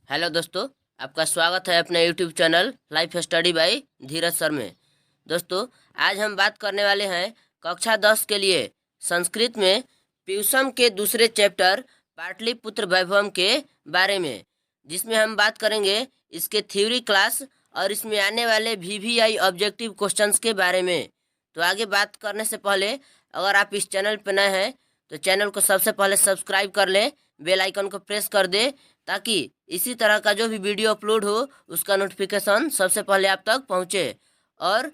Hello दोस्तों, आपका स्वागत है अपने YouTube channel life study bye धीरज सर में। दोस्तों, आज हम बात करने वाले हैं कक्षा 10 के लिए संस्कृत में प्यूसम के दूसरे चैप्टर पाटलिपुत्र वैभवम के बारे में, जिसमें हम बात करेंगे इसके थ्योरी क्लास और इसमें आने वाले VVI ऑब्जेक्टिव क्वेश्चंस के बारे में। तो आगे बात करने से पहले अगर आप इस चैनल पर नए हैं तो चैनल को सबसे पहले सब्सक्राइब कर लें, बेल आइकन को प्रेस कर दे ताकि इसी तरह का जो भी वीडियो अपलोड हो उसका नोटिफिकेशन सबसे पहले आप तक पहुंचे। और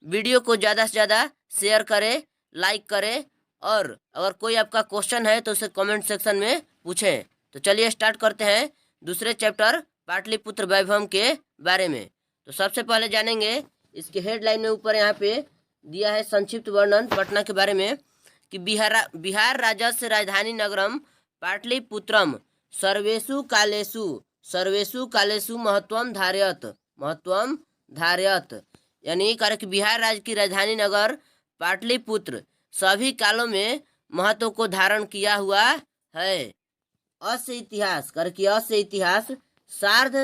वीडियो को ज़्यादा से ज़्यादा शेयर करें, लाइक करें, और अगर कोई आपका क्वेश्चन है तो उसे कमेंट सेक्शन में पूछें। तो चलिए स्टार्ट करते हैं दूसरे चैप्टर पाटलिपुत्र वैभवम के बारे में। तो सबसे पहले जानेंगे इसके हेडलाइन में ऊपर यहाँ पे दिया है संक्षिप्त वर्णन पटना के बारे में कि बिहार राज्यस्य राजधानी नगरम पाटलिपुत्रम सर्वेषु कालेषु महत्वम धारयत, यानी कार्य कि बिहार राज्य की राजधानी नगर पाटलिपुत्र सभी कालों में महत्व को धारण किया हुआ है। अस्य इतिहास कार्य कि अस्य इतिहास सार्ध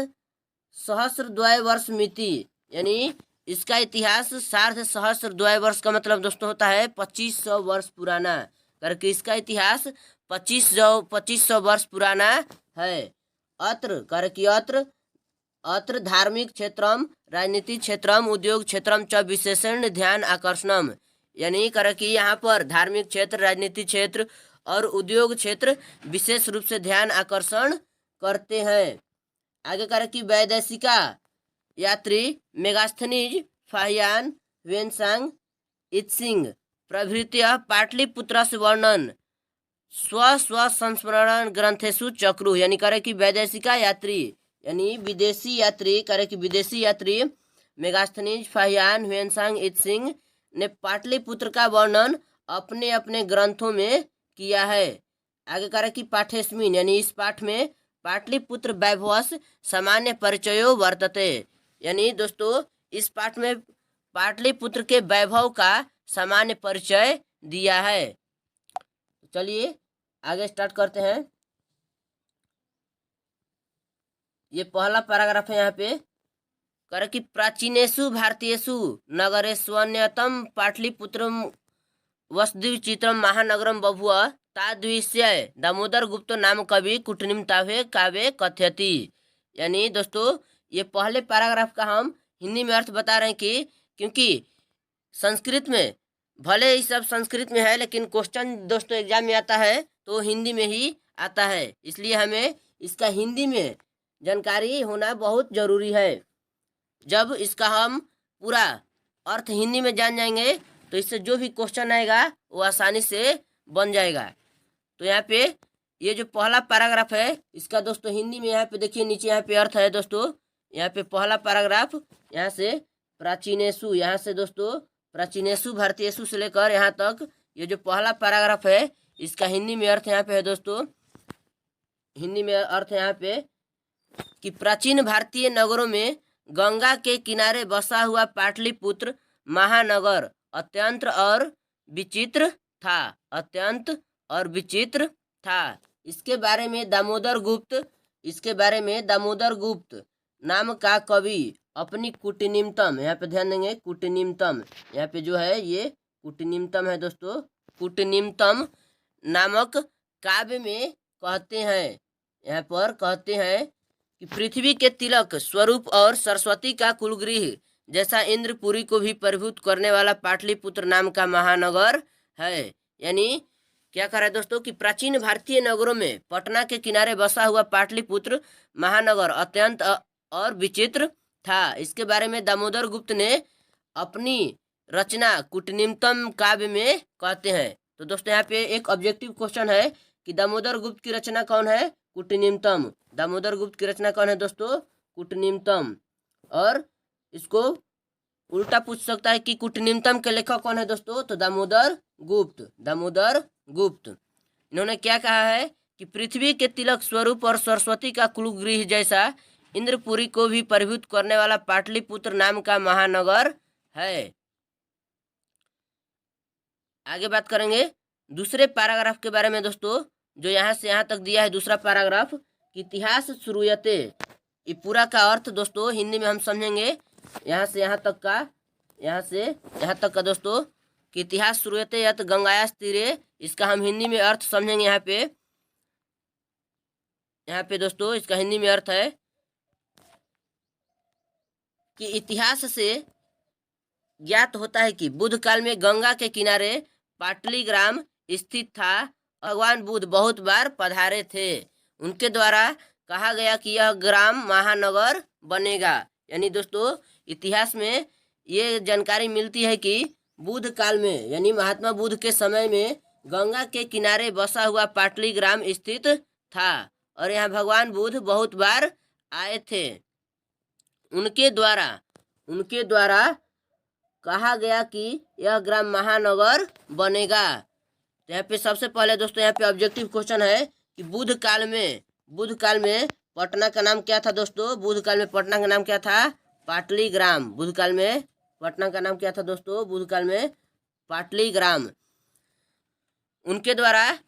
सहस्रद्वय वर्ष मिति, यानी इसका इतिहास सार्ध सहस्रद्वय वर्ष का मतलब दोस्तों होता है 2500 वर्ष पुराना, करके इसका इतिहास 2500 वर्ष पुराना है। अत्र करके अत्र धार्मिक क्षेत्रम, राजनीतिक क्षेत्रम, उद्योग क्षेत्रम च विशेषण ध्यान आकर्षणम, यानी करके यहाँ पर धार्मिक क्षेत्र, राजनीतिक क्षेत्र और उद्योग क्षेत्र विशेष रूप से ध्यान आकर्षण करते हैं। आगे करके वैदेशिका यात्री मेगास्थनीज, फाहियान, वेनसांग, इत्सिंग प्रभृति पाटलिपुत्रस्य वर्णन स्व संस्मरण ग्रंथेषु चक्रु, यानी करे कि वैदेशिका यात्री यानी विदेशी यात्री करे कि विदेशी यात्री मेगास्थनीज, फाहियान, वेनसांग, इत्सिंग ने पाटलिपुत्र का वर्णन अपने अपने ग्रंथों में किया है। आगे करे कि पाठेस्मिन, यानी इस पाठ में पाटलिपुत्र वैभवस्य सामान्य परिचयो वर्तते, यानी दोस्तों इस पाठ में पाटलिपुत्र के वैभव का सामान्य परिचय दिया है। चलिए आगे स्टार्ट करते हैं। ये पहला पैराग्राफ है यहाँ पे, करे कि प्राचीनेषु भारतीयेषु नगरेष्वन्यतम पाटलिपुत्रम वसुद्वीचित्रम महानगरम बभूव तादृश्य दामोदर गुप्त नाम कवि कुटनिमतावे काव्य कथयति, यानी दोस्तों ये पहले पैराग्राफ का हम हिंदी में अर्थ बता रहे हैं कि क्योंकि संस्कृत में भले ही सब संस्कृत में है लेकिन क्वेश्चन दोस्तों एग्जाम में आता है तो हिंदी में ही आता है, इसलिए हमें इसका हिंदी में जानकारी होना बहुत ज़रूरी है। जब इसका हम पूरा अर्थ हिंदी में जान जाएंगे तो इससे जो भी क्वेश्चन आएगा वो आसानी से बन जाएगा। तो यहाँ पे ये जो पहला पैराग्राफ है इसका दोस्तों हिंदी में यहाँ पे देखिए नीचे यहाँ पे अर्थ है दोस्तों। यहाँ पे पहला पैराग्राफ यहाँ से प्राचीनेषु, यहाँ से दोस्तों प्राचीनेषु भारतीयेषु से लेकर यहाँ तक ये जो पहला पैराग्राफ है इसका हिंदी में अर्थ यहाँ पे है दोस्तों। हिंदी में अर्थ यहाँ पे कि प्राचीन भारतीय नगरों में गंगा के किनारे बसा हुआ पाटलिपुत्र महानगर अत्यंत और विचित्र था। इसके बारे में दामोदर गुप्त नाम का कवि अपनी कुटनीमतम, यहाँ पे ध्यान देंगे कुटनीमतम, यहाँ पे जो है ये कुटनीमतम है दोस्तों, कुटनीमतम नामक काव्य में कहते हैं, यहाँ पर कहते हैं कि पृथ्वी के तिलक स्वरूप और सरस्वती का कुलगृह जैसा इंद्रपुरी को भी परिभूत करने वाला पाटलिपुत्र नाम का महानगर है। यानी क्या कह रहा है दोस्तों कि प्राचीन भारतीय नगरों में पटना के किनारे बसा हुआ पाटलिपुत्र महानगर अत्यंत और विचित्र था। इसके बारे में दामोदर गुप्त ने अपनी रचना कुटनीमतम काव्य में कहते हैं। तो दोस्तों यहाँ पे एक ऑब्जेक्टिव क्वेश्चन है कि दामोदर गुप्त की रचना कौन है? कुटनीमतम। दामोदर गुप्त की रचना कौन है दोस्तों? कुटनीमतम। और इसको उल्टा पूछ सकता है कि कुटनीमतम के लेखक कौन है दोस्तों? तो दामोदर गुप्त। इन्होंने क्या कहा है कि पृथ्वी के तिलक स्वरूप और सरस्वती का कुलगृह जैसा इंद्रपुरी को भी परिभूत करने वाला पाटलिपुत्र नाम का महानगर है। आगे बात करेंगे दूसरे पैराग्राफ के बारे में दोस्तों, जो यहाँ से यहाँ तक दिया है दूसरा पैराग्राफ कि इतिहास शुरूयते, ये पूरा का अर्थ दोस्तों हिंदी में हम समझेंगे। यहाँ से यहाँ तक का, यहाँ से यहाँ तक का दोस्तों कि इतिहास श्रूयते यत् गंगायास तीरे, इसका हम हिंदी में अर्थ समझेंगे। यहाँ पे दोस्तों इसका हिंदी में अर्थ है कि इतिहास से ज्ञात होता है कि बुद्ध काल में गंगा के किनारे पाटली ग्राम स्थित था। भगवान बुद्ध बहुत बार पधारे थे। उनके द्वारा कहा गया कि यह ग्राम महानगर बनेगा। यानी दोस्तों इतिहास में ये जानकारी मिलती है कि बुद्ध काल में यानी महात्मा बुद्ध के समय में गंगा के किनारे बसा हुआ पाटली ग्राम स्थित था और यहाँ भगवान बुद्ध बहुत बार आए थे। उनके द्वारा कहा गया कि यह ग्राम महानगर बनेगा। तो यहाँ पे सबसे पहले दोस्तों यहाँ पे ऑब्जेक्टिव क्वेश्चन है कि बुद्ध काल में पटना का नाम क्या था दोस्तों? बुद्ध काल में पटना का नाम क्या था? पाटली ग्राम। बुद्ध काल में पटना का नाम क्या था दोस्तों? बुद्ध काल में पाटली ग्राम। उनके द्वारा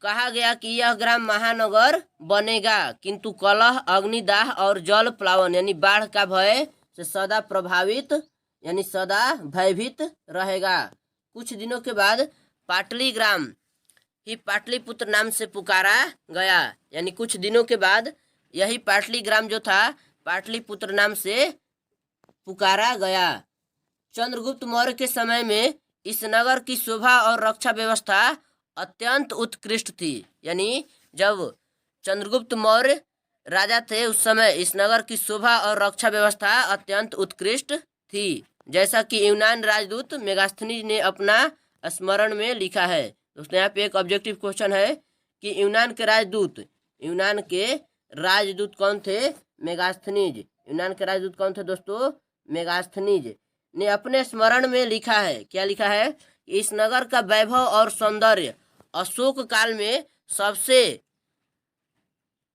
कहा गया कि यह ग्राम महानगर बनेगा, किंतु कलह, अग्निदाह और जल प्लावन यानी बाढ़ का भय से सदा प्रभावित यानी सदा भयभीत रहेगा। कुछ दिनों के बाद पाटली ग्राम ही पाटलिपुत्र नाम से पुकारा गया। यानी कुछ दिनों के बाद यही पाटली ग्राम जो था पाटलिपुत्र नाम से पुकारा गया। चंद्रगुप्त मौर्य के समय में इस नगर की शोभा और रक्षा व्यवस्था अत्यंत उत्कृष्ट थी। यानी जब चंद्रगुप्त मौर्य राजा थे उस समय इस नगर की शोभा और रक्षा व्यवस्था अत्यंत उत्कृष्ट थी, जैसा कि यूनान राजदूत मेगास्थनीज ने अपना स्मरण में लिखा है। दोस्तों यहाँ पे एक ऑब्जेक्टिव क्वेश्चन है कि यूनान के राजदूत कौन थे? मेगास्थनीज। यूनान के राजदूत कौन थे दोस्तों? मेगास्थनीज ने अपने स्मरण में लिखा है। क्या लिखा है? इस नगर का वैभव और सौंदर्य अशोक काल में सबसे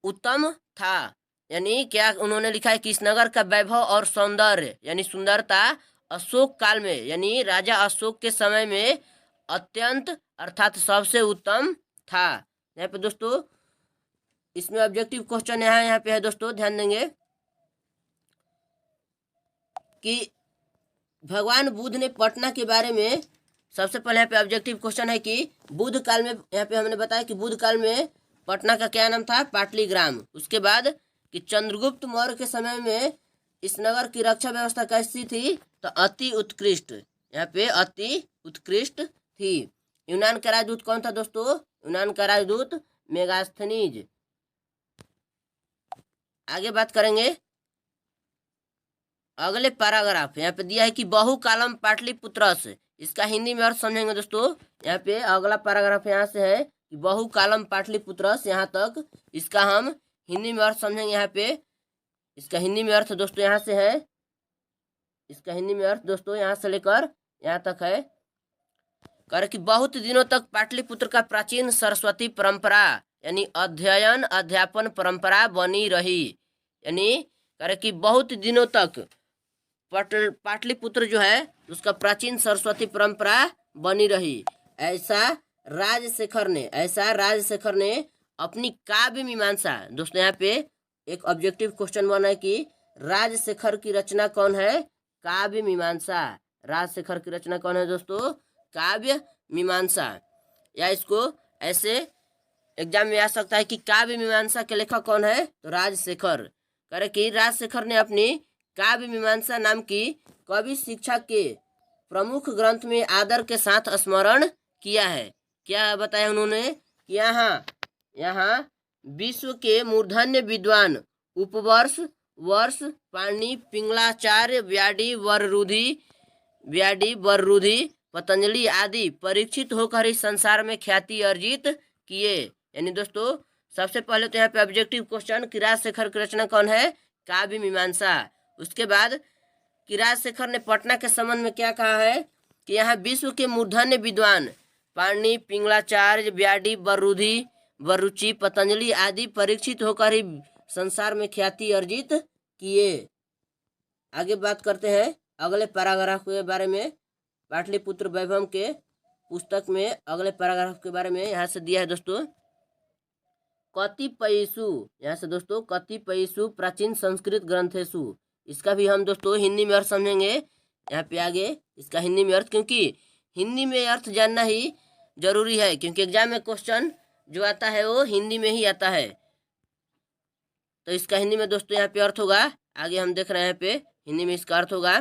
उत्तम था। यानी क्या उन्होंने लिखा है कि इस नगर का वैभव और सौंदर्य यानी सुंदरता अशोक काल में यानी राजा अशोक के समय में अत्यंत अर्थात सबसे उत्तम था। यहाँ पे दोस्तों इसमें ऑब्जेक्टिव क्वेश्चन यहाँ पे है दोस्तों, ध्यान देंगे कि भगवान बुद्ध ने पटना के बारे में सबसे पहले यहाँ पे ऑब्जेक्टिव क्वेश्चन है कि बुद्ध काल में, यहाँ पे हमने बताया कि बुद्ध काल में पटना का क्या नाम था? पाटली ग्राम। उसके बाद कि चंद्रगुप्त मौर्य के समय में इस नगर की रक्षा व्यवस्था कैसी थी? तो अति उत्कृष्ट। यहाँ पे अति उत्कृष्ट थी। यूनान का राजदूत कौन था दोस्तों? यूनान का राजदूत मेगास्थनीज। आगे बात करेंगे अगले पैराग्राफ। यहाँ पे दिया है कि बहुकालम पाटलिपुत्रस, इसका हिंदी में अर्थ समझेंगे दोस्तों। यहाँ पे अगला पैराग्राफ यहाँ से है कि बहुकालम पाटलिपुत्रस, यहाँ तक इसका हम हिंदी में अर्थ समझेंगे। यहाँ पे इसका हिंदी में अर्थ दोस्तों यहाँ से है, इसका हिंदी में अर्थ दोस्तों यहाँ से लेकर यहाँ तक है कर कि बहुत दिनों तक पाटलिपुत्र का प्राचीन सरस्वती परंपरा यानी अध्ययन अध्यापन परंपरा बनी रही। यानी करे कि बहुत दिनों तक पाटलिपुत्र जो है उसका प्राचीन सरस्वती परंपरा बनी रही। ऐसा राजशेखर ने अपनी काव्य मीमांसा, दोस्तों यहाँ पे एक ऑब्जेक्टिव क्वेश्चन बना है कि राजशेखर की रचना कौन है? काव्य मीमांसा। राजशेखर की रचना कौन है दोस्तों? काव्य मीमांसा। या इसको ऐसे एग्जाम में आ सकता है कि काव्य मीमांसा के लेखक कौन है? तो राजशेखर। करे कि राजशेखर ने अपनी काव्य मीमांसा नाम की कवि शिक्षा के प्रमुख ग्रंथ में आदर के साथ स्मरण किया है। क्या बताया उन्होंने? यहाँ विश्व के मूर्धन्य विद्वान उपवर्ष वर्ष पाणिनि पिंगलाचार्य व्याडी वररुधि पतंजलि आदि परीक्षित होकर इस संसार में ख्याति अर्जित किए। यानी दोस्तों सबसे पहले तो यहाँ पे ऑब्जेक्टिव क्वेश्चन कि राजशेखर की रचना कौन है? काव्य मीमांसा। उसके बाद कि राजशेखर ने पटना के संबंध में क्या कहा है कि यहाँ विश्व के मूर्धन्य विद्वान पाणिनि पिंगलाचार्य व्याडी वररुचि पतंजलि आदि परीक्षित होकर ही संसार में ख्याति अर्जित किए। आगे बात करते हैं अगले पैराग्राफ के बारे में। पाटलिपुत्र वैभव के पुस्तक में अगले पैराग्राफ के बारे में यहाँ से दिया है दोस्तों कतिपयेषु, यहाँ से दोस्तों कतिपयेषु प्राचीन संस्कृत ग्रंथेषु, इसका भी हम दोस्तों हिंदी में अर्थ समझेंगे। यहाँ पे आगे इसका हिंदी में अर्थ, क्योंकि हिंदी में अर्थ जानना ही जरूरी है, क्योंकि एग्जाम में क्वेश्चन जो आता है वो हिंदी में ही आता है। तो इसका हिंदी में दोस्तों यहाँ पे अर्थ होगा, आगे हम देख रहे हैं पे हिंदी में इसका अर्थ होगा।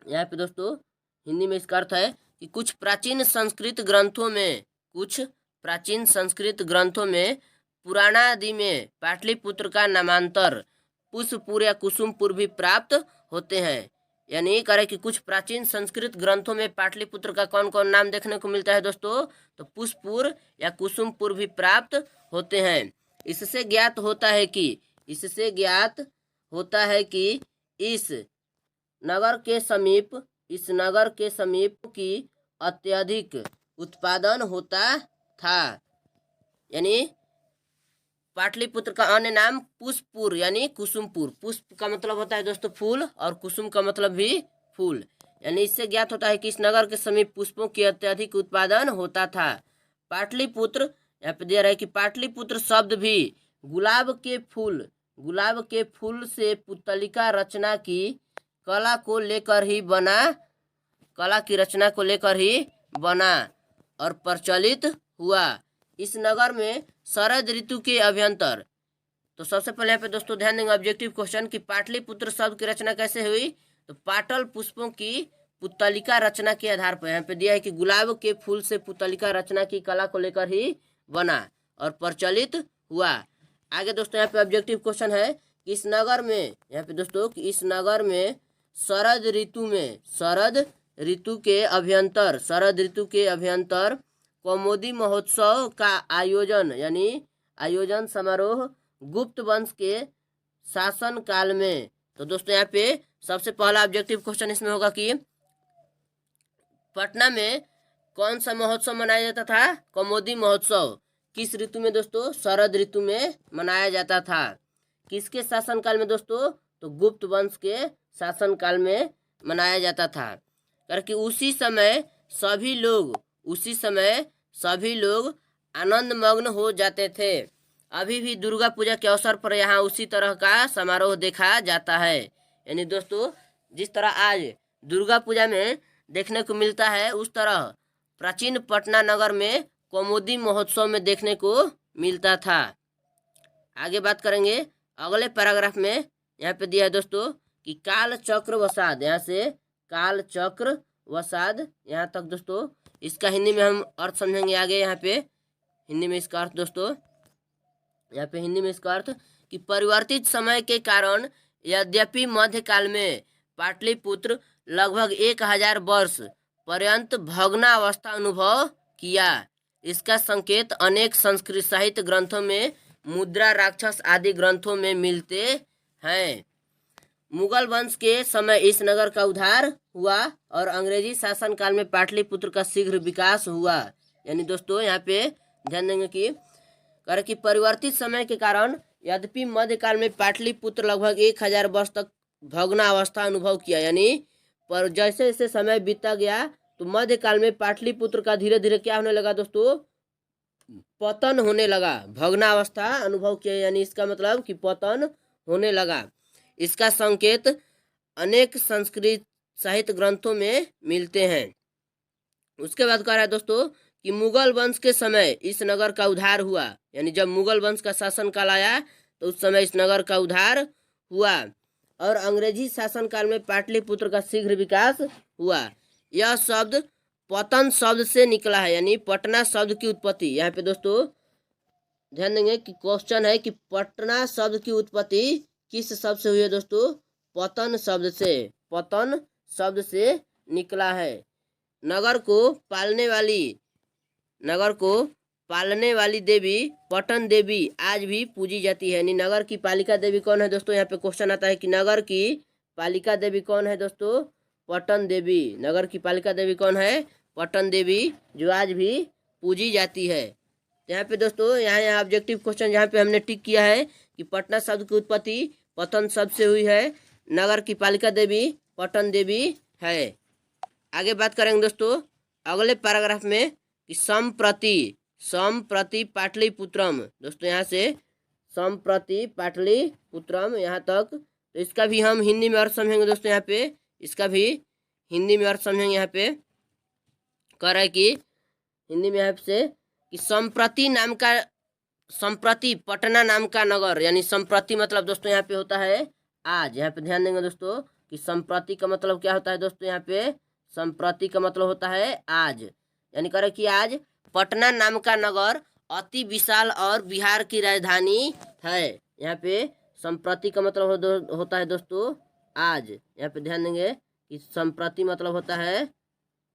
यहाँ पे दोस्तों हिंदी में इसका अर्थ है कि कुछ प्राचीन संस्कृत ग्रंथों में पुराणादि में पाटलिपुत्र का नामांतर पुष्पपुर या कुसुमपुर भी प्राप्त होते हैं। यानी ये कह रहे कि कुछ प्राचीन संस्कृत ग्रंथों में पाटलिपुत्र का कौन कौन नाम देखने को मिलता है दोस्तों, तो पुष्पपुर या कुसुमपुर भी प्राप्त होते हैं। इससे ज्ञात होता है कि इस नगर के समीप की अत्यधिक उत्पादन होता था। यानी पाटलिपुत्र का अन्य नाम पुष्पपुर यानी कुसुमपुर। पुष्प का मतलब होता है दोस्तों फूल, और कुसुम का मतलब भी फूल। यानी इससे ज्ञात होता है कि इस नगर के समीप पुष्पों की अत्यधिक उत्पादन होता था। पाटलिपुत्र, यहाँ पे दे रहा है कि पाटलिपुत्र शब्द भी गुलाब के फूल से पुतलिका रचना की कला की रचना को लेकर ही बना और प्रचलित हुआ। इस नगर में शरद ऋतु के अभ्यंतर, तो सबसे पहले यहाँ पे दोस्तों ध्यान देंगे ऑब्जेक्टिव क्वेश्चन कि पाटलिपुत्र शब्द की रचना कैसे हुई, तो पाटल पुष्पों की पुतलिका रचना के आधार पर। यहाँ पे दिया है कि गुलाब के फूल से पुतलिका रचना की कला को लेकर ही बना और प्रचलित हुआ। आगे दोस्तों यहाँ पे ऑब्जेक्टिव क्वेश्चन है कि इस नगर में, यहाँ पे दोस्तों कि इस नगर में शरद ऋतु के अभ्यंतर कौमुदी महोत्सव का आयोजन समारोह गुप्त वंश के शासन काल में। तो दोस्तों यहाँ पे सबसे पहला ऑब्जेक्टिव क्वेश्चन इसमें होगा कि पटना में कौन सा महोत्सव मनाया जाता था, कौमुदी महोत्सव। किस ऋतु में दोस्तों, शरद ऋतु में मनाया जाता था। किसके शासन काल में दोस्तों, तो गुप्त वंश के शासन काल में मनाया जाता था। करके उसी समय सभी लोग आनंद मग्न हो जाते थे। अभी भी दुर्गा पूजा के अवसर पर यहाँ उसी तरह का समारोह देखा जाता है। यानी दोस्तों जिस तरह आज दुर्गा पूजा में देखने को मिलता है, उस तरह प्राचीन पटना नगर में कौमुदी महोत्सव में देखने को मिलता था। आगे बात करेंगे अगले पैराग्राफ में। यहाँ पे दिया है दोस्तों कि काल चक्र वसाद, यहाँ से काल चक्र वसाद यहाँ तक दोस्तों इसका हिंदी में हम अर्थ समझेंगे। आगे यहाँ पे हिंदी में इसका अर्थ दोस्तों, यहाँ पे हिंदी में इसका अर्थ कि परिवर्तित समय के कारण यद्यपि मध्यकाल में पाटलिपुत्र लगभग 1000 वर्ष पर्यंत भग्नावस्था अनुभव किया, इसका संकेत अनेक संस्कृत साहित्य ग्रंथों में, मुद्रा राक्षस आदि ग्रंथों में मिलते हैं। मुगल वंश के समय इस नगर का उद्धार हुआ और अंग्रेजी शासन काल में पाटलिपुत्र का शीघ्र विकास हुआ। यानी दोस्तों यहाँ पे ध्यान देंगे कि परिवर्तित समय के कारण यद्यपि मध्यकाल में पाटलिपुत्र लगभग 1000 वर्ष तक भग्नावस्था अनुभव किया। यानी पर जैसे जैसे समय बीतता गया तो मध्यकाल में पाटलिपुत्र का धीरे धीरे क्या होने लगा दोस्तों, पतन होने लगा, भग्नावस्था अनुभव किया। यानी इसका मतलब कि पतन होने लगा। इसका संकेत अनेक संस्कृत साहित्य ग्रंथों में मिलते हैं। उसके बाद कह रहा है दोस्तों कि मुगल वंश के समय इस नगर का उद्धार हुआ। यानी जब मुगल वंश का शासन काल आया तो उस समय इस नगर का उद्धार हुआ और अंग्रेजी शासन काल में पाटलिपुत्र का शीघ्र विकास हुआ। यह शब्द पतन शब्द से निकला है। यानी पटना शब्द की उत्पत्ति, यहाँ पे दोस्तों ध्यान देंगे कि क्वेश्चन है कि पटना शब्द की उत्पत्ति किस शब्द से हुई है दोस्तों, पतन शब्द से निकला है। नगर को पालने वाली देवी पटन देवी आज भी पूजी जाती है। यानी नगर की पालिका देवी कौन है दोस्तों, यहाँ पे क्वेश्चन आता है कि नगर की पालिका देवी कौन है दोस्तों, पटन देवी। नगर की पालिका देवी कौन है, पटन देवी, जो आज भी पूजी जाती है। यहाँ पे दोस्तों यहाँ ऑब्जेक्टिव क्वेश्चन जहाँ पे हमने टिक किया है कि पटना शब्द की उत्पत्ति पतन शब्द से हुई है, नगर की पालिका देवी पटन देवी है। आगे बात करेंगे दोस्तों अगले पैराग्राफ में कि सम्प्रति पाटलिपुत्रम। दोस्तों यहाँ से सम्प्रति पाटलिपुत्रम यहाँ तक, तो इसका भी हम हिंदी में अर्थ समझेंगे दोस्तों। यहाँ पे इसका भी हिंदी में अर्थ समझेंगे। यहाँ पे कह रहा है कि हिंदी में यहाँ से कि सम्प्रति पटना नाम का नगर, यानी सम्प्रति मतलब दोस्तों यहाँ पे होता है आज। यहाँ पे ध्यान देंगे दोस्तों कि सम्प्रति का मतलब क्या होता है दोस्तों। यहाँ पे सम्प्रति का मतलब होता है आज, यानी कह रहे कि आज पटना नाम का नगर अति विशाल और बिहार की राजधानी है। यहाँ पे सम्प्रति का मतलब होता है दोस्तों आज। यहाँ पे ध्यान देंगे कि सम्प्रति मतलब होता है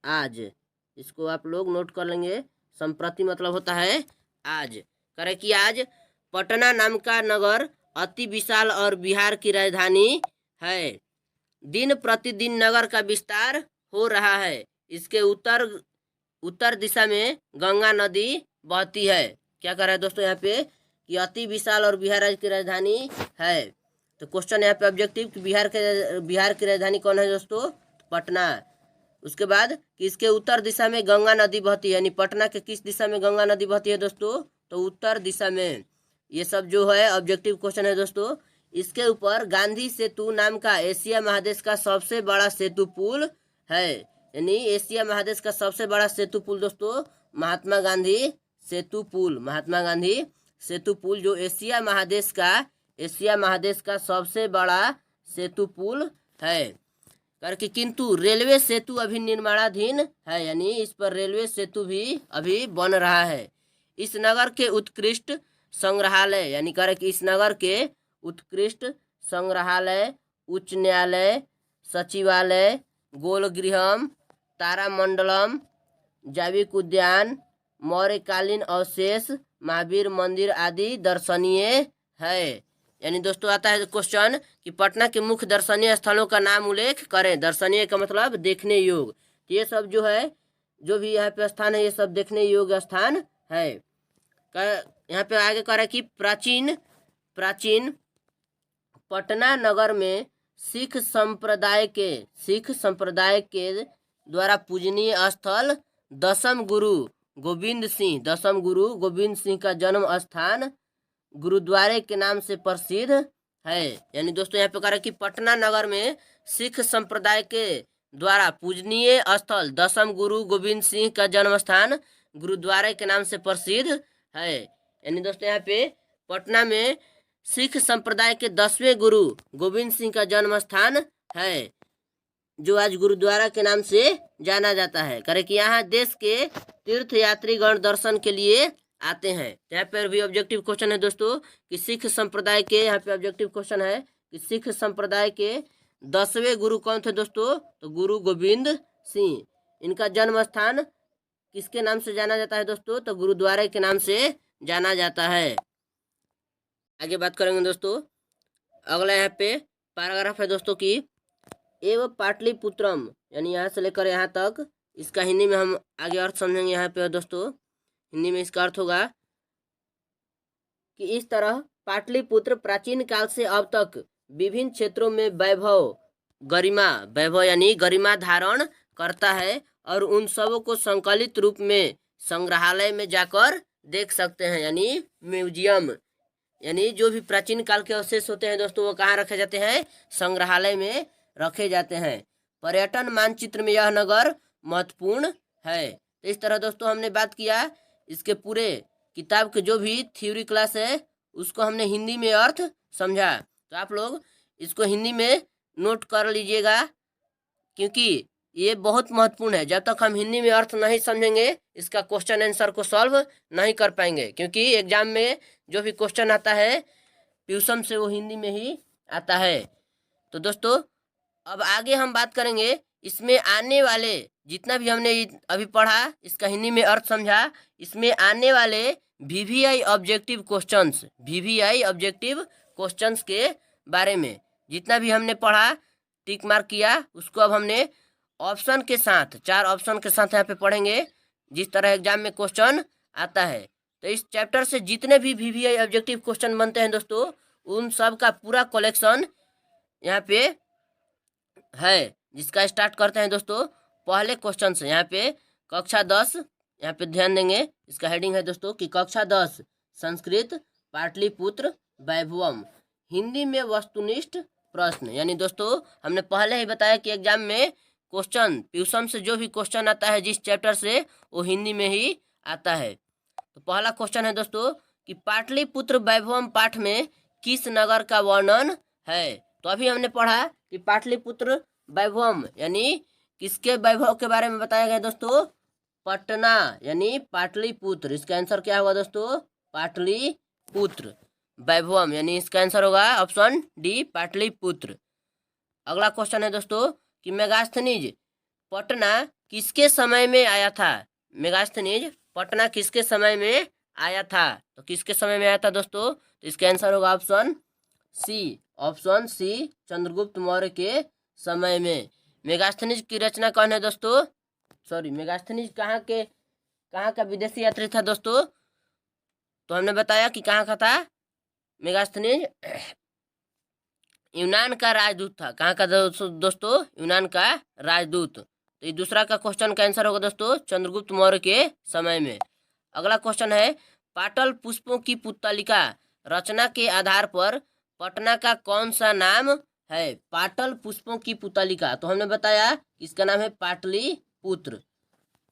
आज, इसको आप लोग नोट कर लेंगे। सम्प्रति मतलब होता है आज। करे कि आज पटना नाम का नगर अति विशाल और बिहार की राजधानी है। दिन प्रतिदिन नगर का विस्तार हो रहा है। इसके उत्तर दिशा में गंगा नदी बहती है। क्या कर रहा है दोस्तों यहाँ पे कि अति विशाल और बिहार राज्य की राजधानी है। तो क्वेश्चन यहाँ पे ऑब्जेक्टिव कि बिहार की राजधानी कौन है दोस्तों, पटना। उसके बाद कि इसके उत्तर दिशा में गंगा नदी बहती है, यानी पटना के किस दिशा में गंगा नदी बहती है दोस्तों, तो उत्तर दिशा में। ये सब जो है ऑब्जेक्टिव क्वेश्चन है दोस्तों। इसके ऊपर गांधी सेतु नाम का एशिया महादेश का सबसे बड़ा सेतु पुल है, यानी एशिया महादेश का सबसे बड़ा सेतु पुल दोस्तों महात्मा गांधी सेतु पुल। महात्मा गांधी सेतु पुल जो एशिया महादेश का सबसे बड़ा सेतु पुल है। करके किंतु रेलवे सेतु अभी निर्माणाधीन है, यानी इस पर रेलवे सेतु भी अभी बन रहा है। इस नगर के उत्कृष्ट संग्रहालय, यानी कह रहे कि इस नगर के उत्कृष्ट संग्रहालय, उच्च न्यायालय, सचिवालय, गोलगृहम, तारामंडलम, जैविक उद्यान, मौर्यकालीन अवशेष, महावीर मंदिर आदि दर्शनीय है। यानी दोस्तों आता है क्वेश्चन कि पटना के मुख्य दर्शनीय स्थलों का नाम उल्लेख करें। दर्शनीय का मतलब देखने योग्य। तो ये सब जो है, जो भी यहाँ पे स्थान है, ये सब देखने योग्य स्थान है। यहाँ पे आगे कह रहा है कि प्राचीन पटना नगर में सिख संप्रदाय के द्वारा पूजनीय स्थल दसम गुरु गोविंद सिंह का जन्म स्थान गुरुद्वारे के नाम से प्रसिद्ध है। यानी दोस्तों यहाँ पे कह रहा है कि पटना नगर में सिख संप्रदाय के द्वारा पूजनीय स्थल दसम गुरु गोविंद सिंह का जन्म स्थान गुरुद्वारे के नाम से प्रसिद्ध है। यानी दोस्तों यहाँ पे पटना में सिख संप्रदाय के 10वें गुरु गोविंद सिंह का जन्म स्थान है, जो आज गुरुद्वारा के नाम से जाना जाता है। करे कि यहाँ देश के तीर्थ यात्रीगण दर्शन के लिए आते हैं। यहाँ पर भी ऑब्जेक्टिव क्वेश्चन है दोस्तों कि सिख संप्रदाय के, यहाँ पे ऑब्जेक्टिव क्वेश्चन है कि सिख संप्रदाय के 10वें गुरु कौन थे दोस्तों, तो गुरु गोविंद सिंह। इनका जन्म स्थान किसके नाम से जाना जाता है दोस्तों, तो गुरुद्वारे के नाम से जाना जाता है। आगे बात करेंगे दोस्तों। अगला यहाँ पे पैराग्राफ है दोस्तों कि एवं पाटलिपुत्रम, यानी यहाँ से लेकर यहाँ तक, इसका हिंदी में हम आगे अर्थ समझेंगे। यहाँ पे दोस्तों हिंदी में इसका अर्थ होगा कि इस तरह पाटलिपुत्र प्राचीन काल से अब तक विभिन्न क्षेत्रों में वैभव यानी गरिमा धारण करता है, और उन सबों को संकलित रूप में संग्रहालय में जाकर देख सकते हैं, यानी म्यूजियम। यानी जो भी प्राचीन काल के अवशेष होते हैं दोस्तों, वो कहाँ रखे जाते हैं, संग्रहालय में रखे जाते हैं। पर्यटन मानचित्र में यह नगर महत्वपूर्ण है। तो इस तरह दोस्तों हमने बात किया, इसके पूरे किताब के जो भी थ्योरी क्लास है उसको हमने हिंदी में अर्थ समझा। तो आप लोग इसको हिंदी में नोट कर लीजिएगा, क्योंकि ये बहुत महत्वपूर्ण है। जब तक हम हिंदी में अर्थ नहीं समझेंगे, इसका क्वेश्चन आंसर को सॉल्व नहीं कर पाएंगे, क्योंकि एग्जाम में जो भी क्वेश्चन आता है ट्यूशन से, वो हिंदी में ही आता है। तो दोस्तों अब आगे हम बात करेंगे, इसमें आने वाले जितना भी हमने अभी पढ़ा, इसका हिंदी में अर्थ समझा, इसमें आने वाले वीवीआई ऑब्जेक्टिव क्वेश्चंस के बारे में जितना भी हमने पढ़ा, टिक मार्क किया, उसको अब हमने ऑप्शन के साथ, 4 ऑप्शन के साथ यहाँ पे पढ़ेंगे, जिस तरह एग्जाम में क्वेश्चन आता है। तो इस चैप्टर से जितने भी वीवीआई ऑब्जेक्टिव क्वेश्चन बनते हैं दोस्तों, उन सब का पूरा कलेक्शन यहाँ पे है, जिसका स्टार्ट करते हैं दोस्तों पहले क्वेश्चन से। यहाँ पे कक्षा 10 यहाँ पे ध्यान देंगे, इसका हेडिंग है दोस्तों कि कक्षा 10 संस्कृत पाटलिपुत्र वैभवम हिंदी में वस्तुनिष्ठ प्रश्न। यानी दोस्तों हमने पहले ही बताया कि एग्जाम में क्वेश्चन ट्यूशन से जो भी क्वेश्चन आता है जिस चैप्टर से, वो हिंदी में ही आता है। तो पहला क्वेश्चन है दोस्तों कि पाटलिपुत्र वैभवम पाठ में किस नगर का वर्णन है। तो अभी हमने पढ़ा कि पाटलिपुत्र वैभवम यानी किसके वैभव के बारे में बताया गया दोस्तों, पटना यानी पाटलिपुत्र। इसका आंसर क्या होगा दोस्तों, पाटलिपुत्र वैभवम, यानी इसका आंसर होगा ऑप्शन डी पाटलिपुत्र। अगला क्वेश्चन है दोस्तों कि मेगास्थनीज पटना किसके समय में आया था। मेगास्थनीज पटना किसके समय में आया था, तो किसके समय में आया था दोस्तों, तो इसका आंसर होगा ऑप्शन सी चंद्रगुप्त मौर्य के समय में। मेगास्थनीज की रचना कौन है दोस्तों, मेगास्थनीज कहाँ का विदेशी यात्री था दोस्तों, तो हमने बताया कि कहाँ का था, मेगास्थनीज यूनान का राजदूत था। कहाँ का दोस्तों, यूनान का राजदूत। तो ये दूसरा का क्वेश्चन का आंसर होगा दोस्तों चंद्रगुप्त मौर्य के समय में। अगला क्वेश्चन है पाटल पुष्पों की पुतलिका रचना के आधार पर पटना का कौन सा नाम है। पाटल पुष्पों की पुतलिका, तो हमने बताया इसका नाम है पाटलिपुत्र।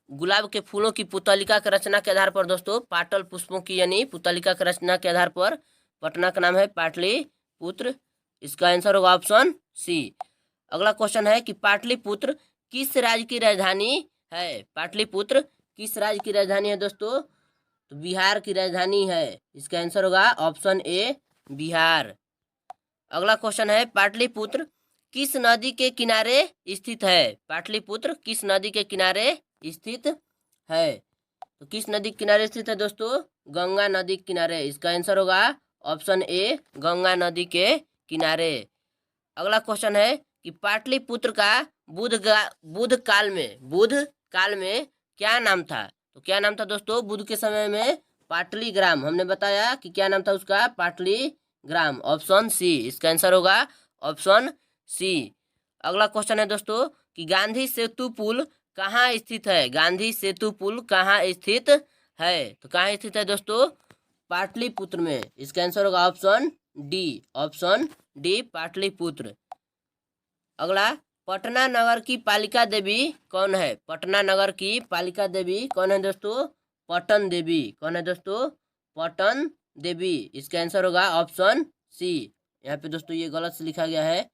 गुलाब के फूलों की पुतलिका की रचना के आधार पर दोस्तों पाटल पुष्पों की यानी पुतलिका की रचना के आधार पर पटना का नाम है पाटलिपुत्र। इसका आंसर होगा ऑप्शन सी। अगला क्वेश्चन है कि पाटलिपुत्र किस राज्य की राजधानी है। पाटलिपुत्र किस राज्य की राजधानी है दोस्तों, तो बिहार की राजधानी है। इसका आंसर होगा ऑप्शन ए बिहार। अगला क्वेश्चन है पाटलिपुत्र किस नदी के किनारे स्थित है। पाटलिपुत्र किस नदी के किनारे स्थित है, तो किस नदी के किनारे स्थित है दोस्तों, गंगा नदी के किनारे। इसका आंसर होगा ऑप्शन ए गंगा नदी के किनारे। अगला क्वेश्चन है कि पाटलिपुत्र का बुध काल में क्या नाम था। तो क्या नाम था दोस्तों, बुध के समय में पाटलीग्राम। हमने बताया कि क्या नाम था उसका, पाटलीग्राम। ऑप्शन सी, इसका आंसर होगा ऑप्शन सी। अगला क्वेश्चन है दोस्तों कि गांधी सेतु पुल कहाँ स्थित है। गांधी सेतु पुल कहाँ स्थित है, तो कहाँ स्थित है दोस्तों, पाटलिपुत्र में। इसका आंसर होगा ऑप्शन डी पाटलिपुत्र। अगला पटना नगर की पालिका देवी कौन है। पटना नगर की पालिका देवी कौन है दोस्तों, पटन देवी। कौन है दोस्तों, पटन देवी। इसका आंसर होगा ऑप्शन सी। यहाँ पे दोस्तों ये गलत से लिखा गया है,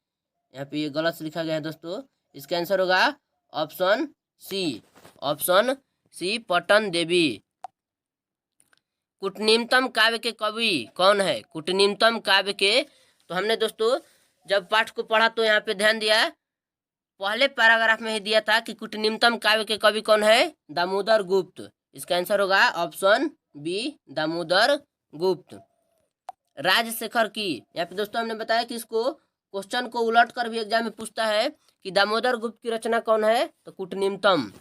यहाँ पे ये गलत से लिखा गया है दोस्तों। इसका आंसर होगा ऑप्शन सी पटन देवी। कुटनिमतम काव्य के कवि कौन है। कुटनिमतम काव्य के, तो हमने दोस्तों जब पाठ को पढ़ा तो यहाँ पे ध्यान दिया, पहले पैराग्राफ में ही दिया था कि कुटनिमतम काव्य के कवि कौन है, दामोदर गुप्त। इसका आंसर होगा ऑप्शन बी दामोदर गुप्त। राजशेखर की, यहाँ पे दोस्तों हमने बताया कि इसको क्वेश्चन को उलट कर भी एग्जाम में पूछता है कि दामोदर गुप्त की रचना कौन है, तो कुटनिमतम।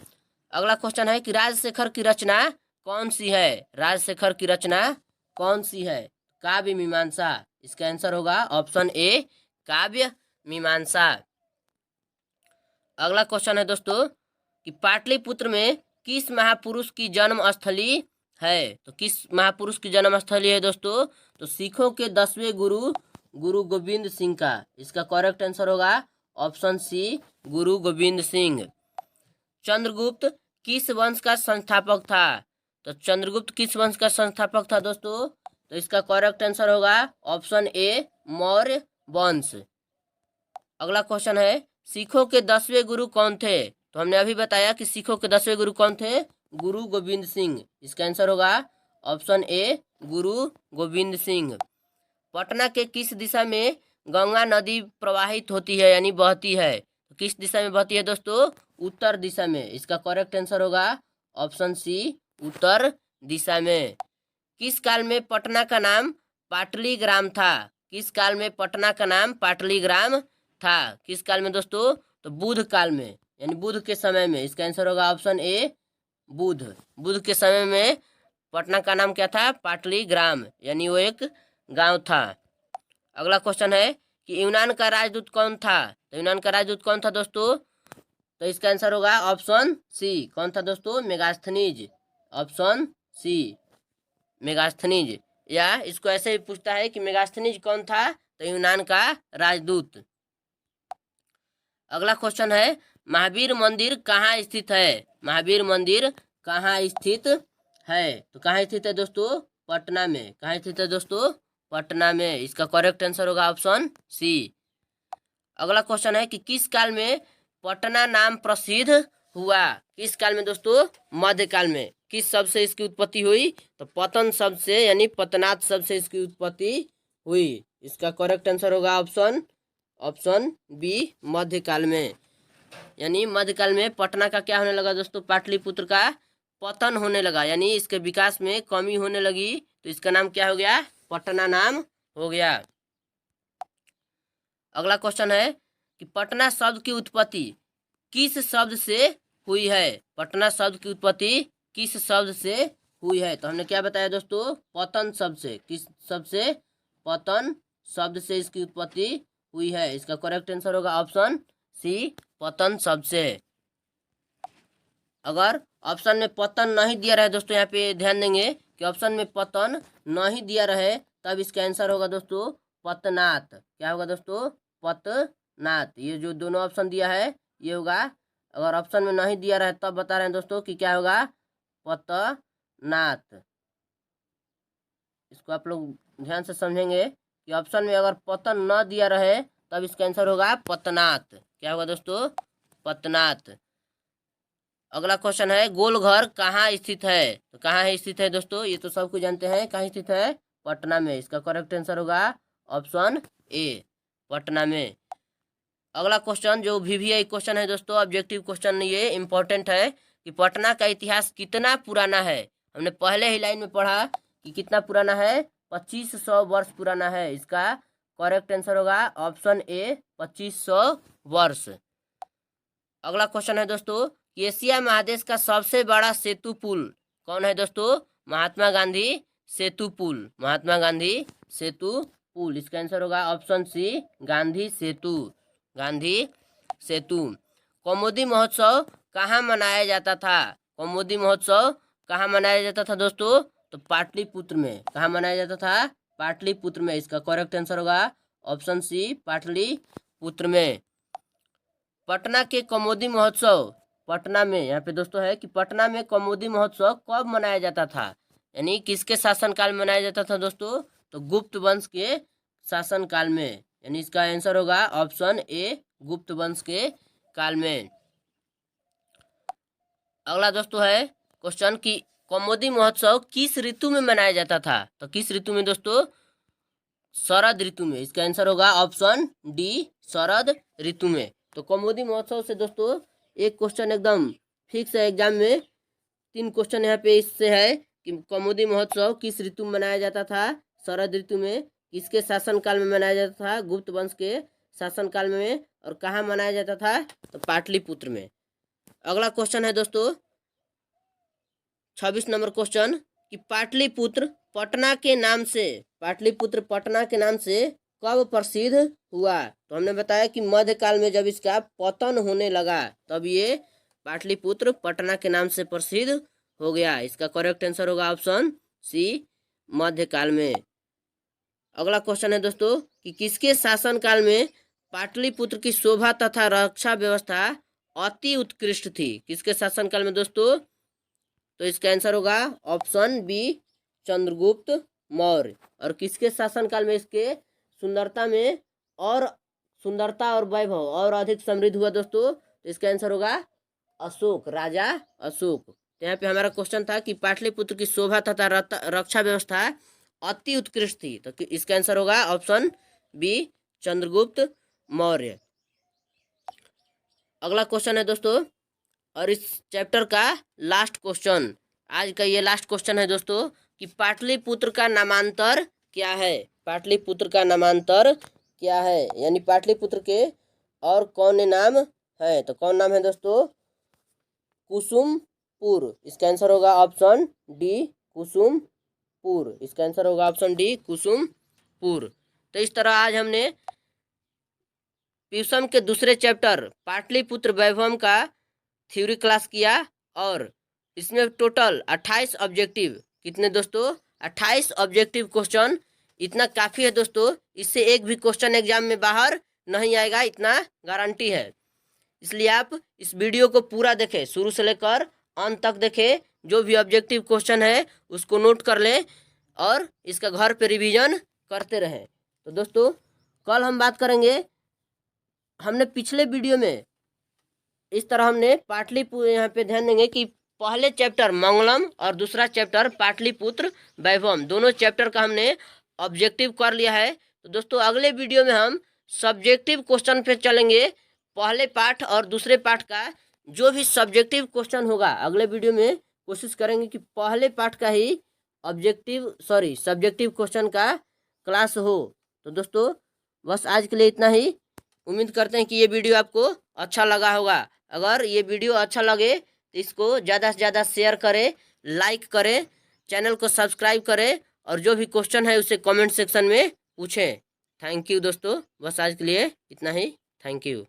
अगला क्वेश्चन है कि राजशेखर की रचना कौन सी है। राजशेखर की रचना कौन सी है, काव्य मीमांसा। इसका आंसर होगा ऑप्शन ए काव्य मीमांसा। अगला क्वेश्चन है दोस्तों कि पाटलिपुत्र में किस महापुरुष की जन्म स्थली है। तो किस महापुरुष की जन्म स्थली है दोस्तों, तो सिखों के 10वें गुरु गोविंद सिंह का। इसका करेक्ट आंसर होगा ऑप्शन सी गुरु गोविंद सिंह। चंद्रगुप्त किस वंश का संस्थापक था। तो चंद्रगुप्त किस वंश का संस्थापक था दोस्तों, तो इसका करेक्ट आंसर होगा ऑप्शन ए मौर्य वंश। अगला क्वेश्चन है सिखों के 10वें गुरु कौन थे। तो हमने अभी बताया कि सिखों के 10वें गुरु कौन थे, गुरु गोविंद सिंह। इसका आंसर होगा ऑप्शन ए गुरु गोविंद सिंह। पटना के किस दिशा में गंगा नदी प्रवाहित होती है यानी बहती है, तो किस दिशा में बहती है दोस्तों, उत्तर दिशा में। इसका करेक्ट आंसर होगा ऑप्शन सी उत्तर दिशा में। किस काल में पटना का नाम पाटलीग्राम था। किस काल में पटना का नाम पाटलीग्राम था, किस काल में दोस्तों, तो बुध काल में यानी बुध के समय में। इसका आंसर होगा ऑप्शन ए बुध के समय में पटना का नाम क्या था, पाटलीग्राम, यानी वो एक गांव था। अगला क्वेश्चन है कि यूनान का राजदूत कौन था। तो यूनान का राजदूत कौन था दोस्तों, तो इसका आंसर होगा ऑप्शन सी, कौन था दोस्तों, मेगास्थनीज। Option C Megasthenes. या इसको ऐसे भी पूछता है कि मेगास्थनीज कौन था, तो यूनान का राजदूत। अगला क्वेश्चन है महावीर मंदिर कहाँ स्थित है। महावीर मंदिर कहाँ स्थित है, तो कहाँ स्थित है दोस्तों, पटना में। कहाँ स्थित है दोस्तों, पटना में। इसका करेक्ट आंसर होगा ऑप्शन सी। अगला क्वेश्चन है कि किस काल में पटना नाम प्रसिद्ध हुआ। किस काल में दोस्तों, मध्यकाल में। किस शब्द से इसकी उत्पत्ति हुई, तो पतन शब्द से यानी पतनाथ शब्द से इसकी उत्पत्ति हुई। इसका करेक्ट आंसर होगा ऑप्शन बी मध्यकाल में। यानी मध्यकाल में पटना का क्या होने लगा दोस्तों, पाटलिपुत्र का पतन होने लगा, यानी इसके विकास में कमी होने लगी, तो इसका नाम क्या हो गया, पटना नाम हो गया। अगला क्वेश्चन है कि पटना शब्द की उत्पत्ति किस शब्द से हुई है। पटना शब्द की उत्पत्ति किस शब्द से हुई है, तो हमने क्या बताया दोस्तों, पतन शब्द से। किस शब्द से, पतन शब्द से इसकी उत्पत्ति हुई है। इसका करेक्ट आंसर होगा ऑप्शन सी पतन शब्द से। अगर ऑप्शन में पतन नहीं दिया रहे दोस्तों, यहाँ पे ध्यान देंगे कि ऑप्शन में पतन नहीं दिया रहे, तब इसका आंसर होगा दोस्तों पतनाथ। क्या होगा दोस्तों, पतनाथ। ये जो दोनों ऑप्शन दिया है ये होगा। अगर ऑप्शन में नहीं दिया रहे तब बता रहे हैं दोस्तों कि क्या होगा, पतनाथ। इसको आप लोग ध्यान से समझेंगे कि ऑप्शन में अगर पतन न दिया रहे तब इसका आंसर होगा पतनाथ। क्या होगा दोस्तों, पतनाथ। अगला क्वेश्चन है गोलघर कहाँ स्थित है। तो कहाँ स्थित है दोस्तों, ये तो सब कुछ जानते हैं, कहाँ स्थित है, पटना में। इसका करेक्ट आंसर होगा ऑप्शन ए पटना में। अगला क्वेश्चन जो VVI क्वेश्चन है दोस्तों, ऑब्जेक्टिव क्वेश्चन, ये इंपॉर्टेंट है कि पटना का इतिहास कितना पुराना है। हमने पहले ही लाइन में पढ़ा कि कितना पुराना है, 2500 वर्ष पुराना है। इसका करेक्ट आंसर होगा ऑप्शन ए 2500 वर्ष। अगला क्वेश्चन है दोस्तों कि एशिया महादेश का सबसे बड़ा सेतु पुल कौन है दोस्तों, महात्मा गांधी सेतु पुल। महात्मा गांधी सेतु पुल। इसका आंसर होगा ऑप्शन सी गांधी सेतु। गांधी सेतु। कौमुदी महोत्सव कहाँ मनाया जाता था। कौमुदी महोत्सव कहाँ मनाया जाता था दोस्तों, तो पाटलिपुत्र में। कहाँ मनाया जाता था, पाटलिपुत्र में। इसका करेक्ट आंसर होगा ऑप्शन सी पाटलिपुत्र में। पटना के कौमुदी महोत्सव, पटना में यहाँ पे दोस्तों है कि पटना में कौमुदी महोत्सव कब मनाया जाता था, यानी किसके शासनकाल में मनाया जाता था दोस्तों, तो गुप्त वंश के शासनकाल में। यानी इसका आंसर होगा ऑप्शन ए गुप्त वंश के काल में। अगला दोस्तों है क्वेश्चन कि कौमुदी महोत्सव किस ऋतु में मनाया जाता था। तो किस ऋतु में दोस्तों, शरद ऋतु में। इसका आंसर होगा ऑप्शन डी शरद ऋतु में। तो कौमुदी महोत्सव से दोस्तों एक क्वेश्चन एकदम फिक्स है एग्जाम में। 3 क्वेश्चन यहाँ पे इससे है कि कौमुदी महोत्सव किस ऋतु में मनाया जाता था, शरद ऋतु में, किसके शासनकाल में मनाया जाता था, गुप्त वंश के शासनकाल में, और कहाँ मनाया जाता था, तो पाटलिपुत्र में। अगला क्वेश्चन है दोस्तों 26 नंबर क्वेश्चन कि पाटलिपुत्र पटना के नाम से, पाटलिपुत्र पटना के नाम से कब प्रसिद्ध हुआ। तो हमने बताया कि मध्यकाल में जब इसका पतन होने लगा तब ये पाटलिपुत्र पटना के नाम से प्रसिद्ध हो गया। इसका करेक्ट आंसर होगा ऑप्शन सी मध्यकाल में। अगला क्वेश्चन है दोस्तों कि किसके शासनकाल में पाटलिपुत्र की शोभा तथा रक्षा व्यवस्था अति उत्कृष्ट थी। किसके शासनकाल में दोस्तों, तो इसका आंसर होगा ऑप्शन बी चंद्रगुप्त मौर्य। और किसके शासनकाल में इसके सुंदरता में और सुंदरता और वैभव और अधिक समृद्ध हुआ दोस्तों, तो इसका आंसर होगा अशोक, राजा अशोक। तो यहाँ पे हमारा क्वेश्चन था कि पाटलिपुत्र की शोभा तथा रक्षा व्यवस्था अति उत्कृष्ट थी, तो इसका आंसर होगा ऑप्शन बी चंद्रगुप्त मौर्य। अगला क्वेश्चन है दोस्तों और इस चैप्टर का लास्ट क्वेश्चन, आज का ये लास्ट क्वेश्चन है दोस्तों कि पाटलिपुत्र का नामांतर क्या है। पाटलिपुत्र का नामांतर क्या है, यानी पाटलिपुत्र के और कौन नाम है, तो कौन नाम है दोस्तों, कुसुमपुर। इसका आंसर होगा ऑप्शन डी कुसुमपुर। इसका आंसर होगा ऑप्शन डी कुसुमपुर। तो इस तरह आज हमने प्यूसम के दूसरे चैप्टर पाटलिपुत्र वैभवम का थ्योरी क्लास किया और इसमें टोटल 28 ऑब्जेक्टिव, कितने दोस्तों, 28 ऑब्जेक्टिव क्वेश्चन। इतना काफ़ी है दोस्तों, इससे एक भी क्वेश्चन एग्जाम में बाहर नहीं आएगा, इतना गारंटी है। इसलिए आप इस वीडियो को पूरा देखें, शुरू से लेकर अंत तक देखें। जो भी ऑब्जेक्टिव क्वेश्चन है उसको नोट कर लें और इसका घर पे रिवीजन करते रहें। तो दोस्तों कल हम बात करेंगे, हमने पिछले वीडियो में इस तरह हमने पाटलिपुत्र, यहाँ पे ध्यान देंगे कि पहले चैप्टर मंगलम और दूसरा चैप्टर पाटलिपुत्र वैभवम, दोनों चैप्टर का हमने ऑब्जेक्टिव कर लिया है। तो दोस्तों अगले वीडियो में हम सब्जेक्टिव क्वेश्चन पे चलेंगे। पहले पार्ट और दूसरे पार्ट का जो भी सब्जेक्टिव क्वेश्चन होगा अगले वीडियो में कोशिश करेंगे कि पहले पार्ट का ही सब्जेक्टिव क्वेश्चन का क्लास हो। तो दोस्तों बस आज के लिए इतना ही। उम्मीद करते हैं कि ये वीडियो आपको अच्छा लगा होगा। अगर ये वीडियो अच्छा लगे तो इसको ज़्यादा से ज़्यादा शेयर करें, लाइक करें, चैनल को सब्सक्राइब करें और जो भी क्वेश्चन है उसे कमेंट सेक्शन में पूछें। थैंक यू दोस्तों, बस आज के लिए इतना ही। Thank you.